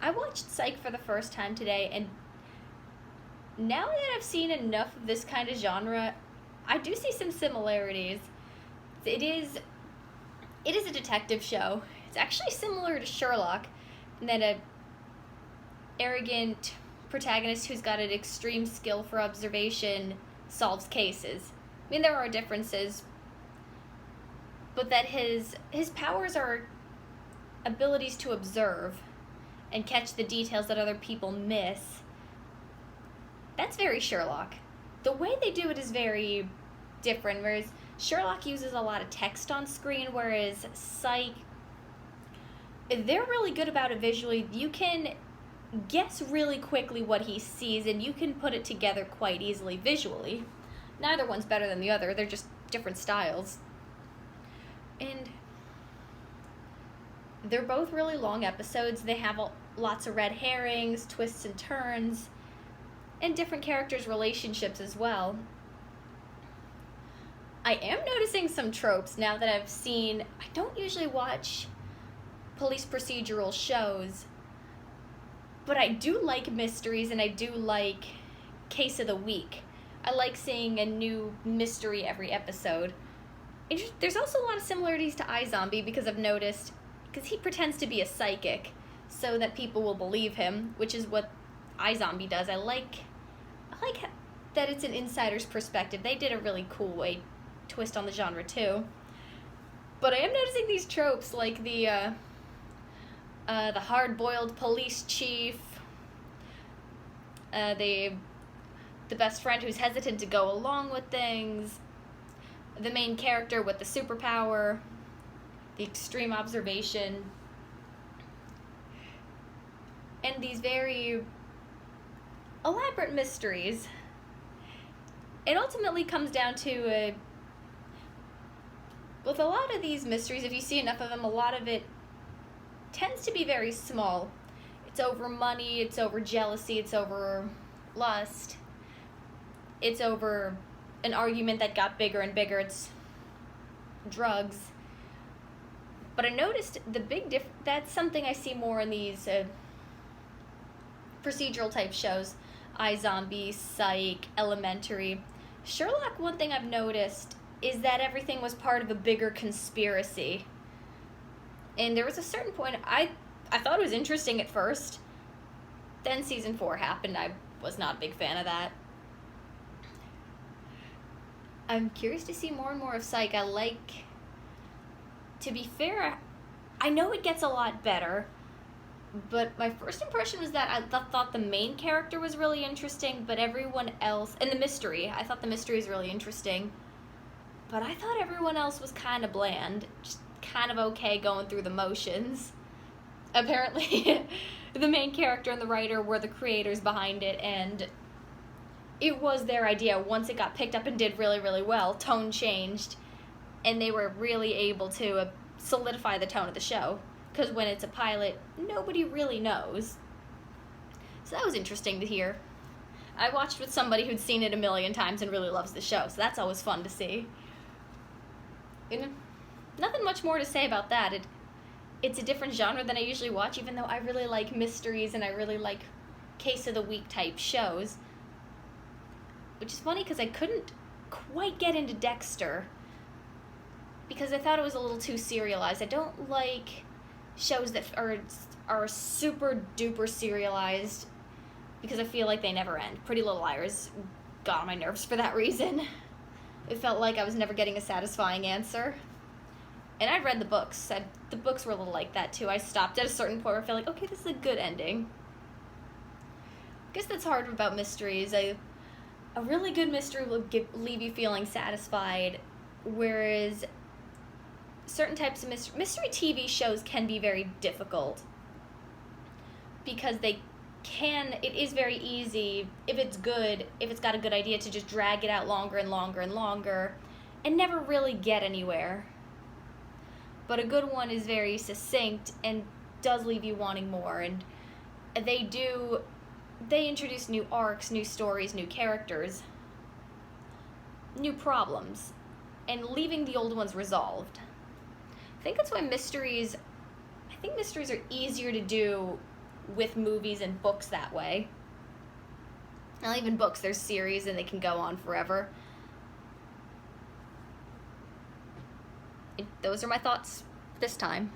I watched Psych for the first time today, and now that I've seen enough of this kind of genre, I do see some similarities. It is a detective show. It's actually similar to Sherlock, in that a arrogant protagonist who's got an extreme skill for observation solves cases. I mean, there are differences, but that his powers are abilities to observe and catch the details that other people miss. That's very Sherlock. The way they do it is very different, whereas Sherlock uses a lot of text on screen, whereas Psych, they're really good about it visually. You can guess really quickly what he sees, and you can put it together quite easily visually. Neither one's better than the other, they're just different styles. And they're both really long episodes. They have lots of red herrings, twists and turns, and different characters' relationships as well. I am noticing some tropes now that I've seen. I don't usually watch police procedural shows, but I do like mysteries, and I do like Case of the Week. I like seeing a new mystery every episode. There's also a lot of similarities to iZombie, because I've noticed, because he pretends to be a psychic so that people will believe him, which is what iZombie does. I like that it's an insider's perspective. They did a really cool way twist on the genre too. But I am noticing these tropes, like the hard-boiled police chief, the best friend who's hesitant to go along with things, the main character with the superpower, the extreme observation, and these very elaborate mysteries. It ultimately comes down to with a lot of these mysteries, if you see enough of them, a lot of it tends to be very small. It's over money, it's over jealousy, it's over lust, it's over an argument that got bigger and bigger, it's drugs. But I noticed the big that's something I see more in these procedural type shows. iZombie, Psych, Elementary. Sherlock, one thing I've noticed is that everything was part of a bigger conspiracy. And there was a certain point, I thought it was interesting at first. Then season 4 happened. I was not a big fan of that. I'm curious to see more and more of Psych. To be fair, I know it gets a lot better, but my first impression was that I thought the main character was really interesting, but everyone else, and the mystery, I thought the mystery was really interesting, but I thought everyone else was kind of bland, just kind of okay going through the motions. Apparently, the main character and the writer were the creators behind it, and it was their idea. Once it got picked up and did really, really well, tone changed, and they were really able to solidify the tone of the show. Because when it's a pilot, nobody really knows. So that was interesting to hear. I watched with somebody who'd seen it a million times and really loves the show, so that's always fun to see. And nothing much more to say about that. It's a different genre than I usually watch, even though I really like mysteries and I really like Case of the Week type shows. Which is funny because I couldn't quite get into Dexter because I thought it was a little too serialized. I don't like shows that are super duper serialized because I feel like they never end. Pretty Little Liars got on my nerves for that reason. It felt like I was never getting a satisfying answer. And I read the books. The books were a little like that too. I stopped at a certain point where I felt like, okay, this is a good ending. I guess that's hard about mysteries. A really good mystery will leave you feeling satisfied, whereas certain types of mystery TV shows can be very difficult because it is very easy, if it's good, if it's got a good idea, to just drag it out longer and longer and longer and never really get anywhere. But a good one is very succinct and does leave you wanting more, and they introduce new arcs, new stories, new characters, new problems, and leaving the old ones resolved. I think that's why mysteries are easier to do with movies and books that way. Not even books, there's series and they can go on forever. Those are my thoughts this time.